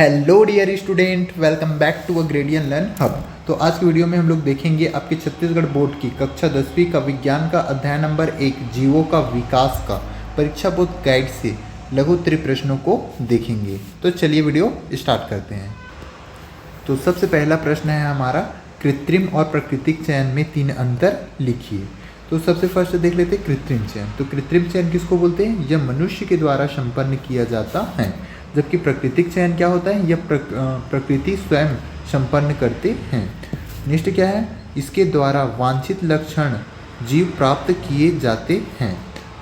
Hello dear student, welcome back to a Gradian Learn Hub. तो आज की video में हम लोग देखेंगे आपके छत्तीसगढ़ बोर्ड की कक्षा 10वीं का विज्ञान का अध्याय नंबर 1 जीवों का विकास का परीक्षा बोध गाइड से लघु उत्तरीय प्रश्नों को देखेंगे। तो चलिए वीडियो स्टार्ट करते हैं। तो सबसे पहला प्रश्न है हमारा, कृत्रिम और प्राकृतिक चयन में 3 अंतर लिखिए। तो सबसे फर्स्ट देख लेते हैं कृत्रिम चयन। तो कृत्रिम चयन किसको बोलते हैं? यह मनुष्य के द्वारा संपन्न किया जाता है, जबकि प्राकृतिक चयन क्या होता है? यह प्रकृति स्वयं संपन्न करते हैं। नेक्स्ट क्या है? इसके द्वारा वांछित लक्षण जीव प्राप्त किए जाते हैं।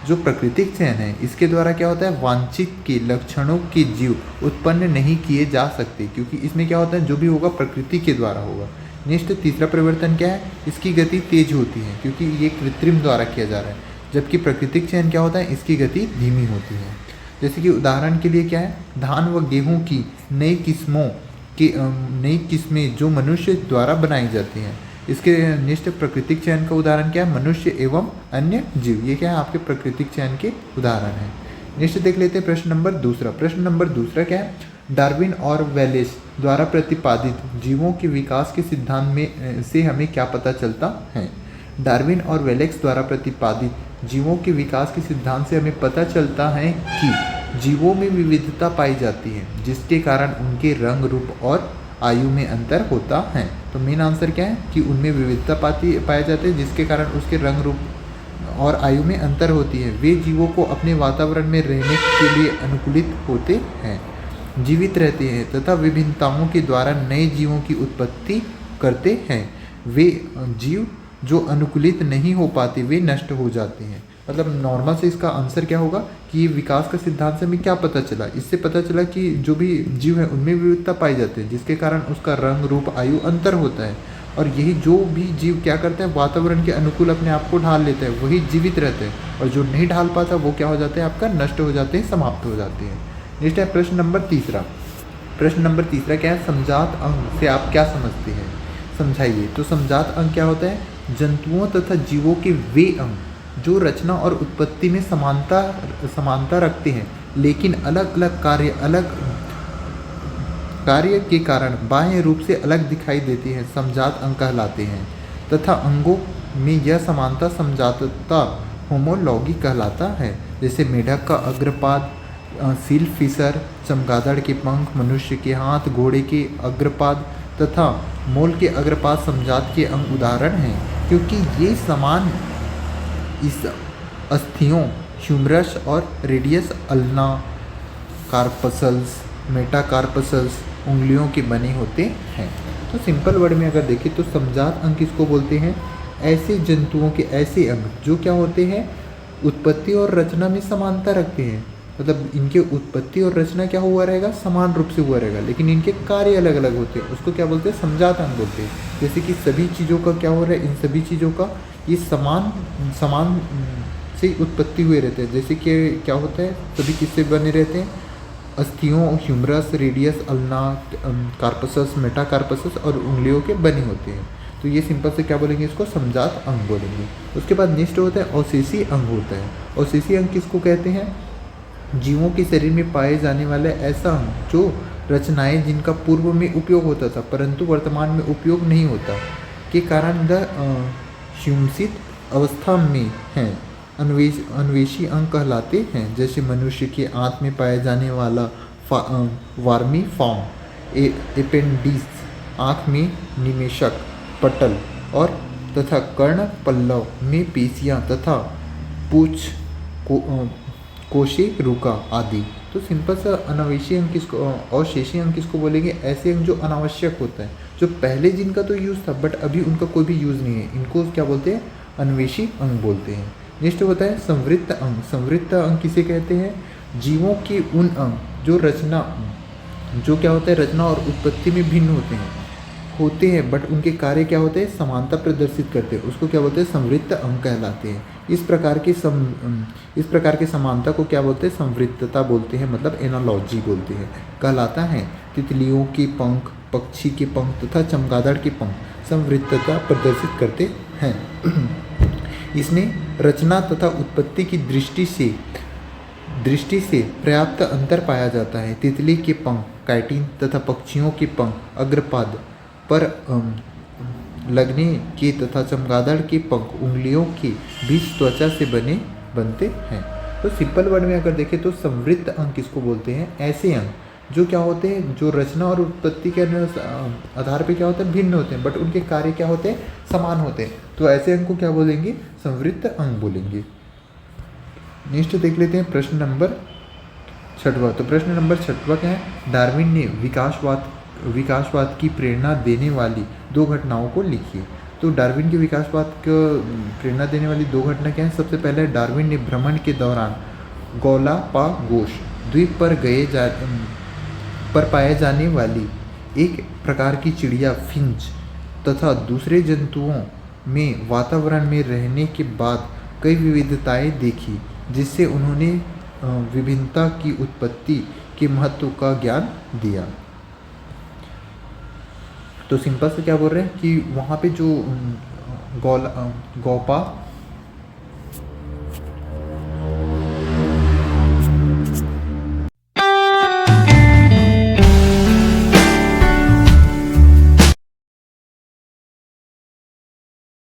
जो प्राकृतिक चयन है इसके द्वारा क्या होता है? वांछित के लक्षणों के जीव उत्पन्न नहीं किए जा सकते, क्योंकि इसमें क्या होता है, जो भी होगा प्रकृति के द्वारा होगा। नेक्स्ट तीसरा परिवर्तन क्या है? इसकी गति तेज होती है, क्योंकि ये कृत्रिम द्वारा किया जा रहा है, जबकि प्राकृतिक चयन क्या होता है? इसकी गति धीमी होती है। जैसे कि उदाहरण के लिए क्या है, धान व गेहूं की नई किस्में जो मनुष्य द्वारा बनाई जाती हैं। इसके नेक्स्ट प्राकृतिक चयन का उदाहरण क्या है? मनुष्य एवं अन्य जीव। ये क्या है? आपके प्राकृतिक चयन के उदाहरण हैं। नेक्स्ट देख लेते हैं प्रश्न नंबर दूसरा। प्रश्न नंबर दूसरा क्या है? डार्विन और वेलेस द्वारा प्रतिपादित जीवों के विकास के सिद्धांत में से हमें क्या पता चलता है? डार्विन और वेलेस द्वारा प्रतिपादित जीवों के विकास के सिद्धांत से हमें पता चलता है कि जीवों में विविधता पाई जाती है, जिसके कारण उनके रंग, रूप और आयु में अंतर होता है। तो मेन आंसर क्या है कि उनमें विविधता पाए जाते हैं, जिसके कारण उसके रंग, रूप और आयु में अंतर होती है। वे जीवों को अपने वातावरण में रहने के लिए अनुकूलित होते हैं, जीवित रहते हैं तथा विभिन्नताओं के द्वारा नए जीवों की उत्पत्ति करते हैं। वे जीव जो अनुकूलित नहीं हो पाते वे नष्ट हो जाते हैं। मतलब नॉर्मल से इसका आंसर क्या होगा कि विकास का सिद्धांत से हमें क्या पता चला? इससे पता चला कि जो भी जीव है उनमें विविधता पाई जाती है, जिसके कारण उसका रंग, रूप, आयु अंतर होता है। और यही जो भी जीव क्या करता है, वातावरण के अनुकूल अपने आप को ढाल लेता है, वही जीवित रहते हैं। और जो नहीं ढाल पाता वो क्या हो जाते हैं? आपका नष्ट हो जाते हैं, समाप्त हो जाते हैं। नेक्स्ट है प्रश्न नंबर तीसरा। प्रश्न नंबर तीसरा क्या है? समजात अंग से आप क्या समझते हैं? समझाइए। तो समजात अंग क्या होता है? जंतुओं तथा जीवों के वे अंग जो रचना और उत्पत्ति में समानता रखते हैं, लेकिन अलग अलग कार्य के कारण बाह्य रूप से अलग दिखाई देते हैं, समजात अंग कहलाते हैं। तथा अंगों में यह समानता समजातता होमोलॉगी कहलाता है। जैसे मेढक का अग्रपाद, सील फिशर, चमगादड़ के पंख, मनुष्य के हाथ, घोड़े के अग्रपाद तथा मोल के अग्रपाद समजात के अंग उदाहरण हैं, क्योंकि ये समान इस अस्थियों ह्यूमरस और रेडियस अल्ना कार्पसल्स, मेटाकार्पसल्स उंगलियों के बने होते हैं। तो सिंपल वर्ड में अगर देखें तो समजात अंग किसको बोलते हैं? ऐसे जंतुओं के ऐसे अंग जो क्या होते हैं? उत्पत्ति और रचना में समानता रखते हैं। मतलब इनके उत्पत्ति और रचना क्या हुआ रहेगा? समान रूप से हुआ रहेगा, लेकिन इनके कार्य अलग अलग होते हैं। उसको क्या बोलते हैं? समजात अंग बोलते हैं। जैसे कि सभी चीज़ों का क्या हो रहा है? इन सभी चीज़ों का ये समान से उत्पत्ति हुए रहते हैं। जैसे कि क्या होता है? सभी किससे बने रहते हैं? अस्थियों, ह्यूमरस, रेडियस अल्ना, कार्पसस, मेटाकार्पसस और उंगलियों के बने होते हैं। तो ये सिंपल से क्या बोलेंगे? इसको समजात अंग बोलेंगे। उसके बाद नेक्स्ट होता है अवशेषी अंग होता है। अवशेषी अंग किसको कहते हैं? जीवों के शरीर में पाए जाने वाला ऐसा अंग जो रचनाएं जिनका पूर्व में उपयोग होता था परंतु वर्तमान में उपयोग नहीं होता के कारण ह्यूमसित अवस्था में हैं, अन्वेषी अंग कहलाते हैं। जैसे मनुष्य के आंत में पाया जाने वाला वार्मी फॉर्म, एपेंडिस, आँख में निमेशक, पटल और तथा कर्ण पल्लव में पेशियाँ तथा पूछ कोशिका आदि। तो सिंपल सा अनावश्यक अंग किसको और शेषी अंग किसको बोलेंगे? ऐसे अंग जो अनावश्यक होता है, जो पहले जिनका तो यूज़ था बट अभी उनका कोई भी यूज़ नहीं है, इनको क्या बोलते हैं? अन्वेषी अंग बोलते हैं। नेक्स्ट होता है संवृत्त अंग। संवृत्त अंग किसे कहते हैं? जीवों के उन अंग जो क्या होता है? रचना और उत्पत्ति में भिन्न होते हैं बट उनके कार्य क्या होते हैं? समानता प्रदर्शित करते हैं। उसको क्या बोलते हैं? संवृत्त अंग कहलाते हैं। इस प्रकार की समानता को क्या बोलते हैं? संवृत्तता बोलते हैं, मतलब एनालॉजी बोलते हैं, कहलाता है। तितलियों के पंख, पक्षी के पंख तथा चमगादड़ के पंख संवृत्तता प्रदर्शित करते हैं। इसमें रचना तथा उत्पत्ति की दृष्टि से दृष्टि से पर्याप्त अंतर पाया जाता है। तितली के पंख काइटिन तथा पक्षियों के पंख अग्रपाद पर लगने के तथा चमगादड़ के पंख उंगलियों के बीच त्वचा से बनते हैं। तो सिंपल वर्ड में अगर देखें तो संवृत्त अंग किसको बोलते हैं? ऐसे अंग जो क्या होते हैं, जो रचना और उत्पत्ति के आधार पे क्या होते हैं, भिन्न होते हैं, बट उनके कार्य क्या होते हैं, समान होते हैं। तो ऐसे अंग को क्या बोलेंगे? संवृत्त अंग बोलेंगे। नेक्स्ट देख लेते हैं प्रश्न नंबर 6वां। तो प्रश्न नंबर 6वां क्या है? डार्विन ने विकासवाद की प्रेरणा देने वाली 2 घटनाओं को लिखिए। तो डार्विन के विकासवाद को प्रेरणा देने वाली 2 घटना क्या है? सबसे पहले डार्विन ने भ्रमण के दौरान गैलापागोस द्वीप पर पाए जाने वाली एक प्रकार की चिड़िया फिंच तथा दूसरे जंतुओं में वातावरण में रहने के बाद कई विविधताएं देखी, जिससे उन्होंने विभिन्नता की उत्पत्ति के महत्व का ज्ञान दिया। तो सिंपल से क्या बोल रहे हैं कि वहाँ पे जो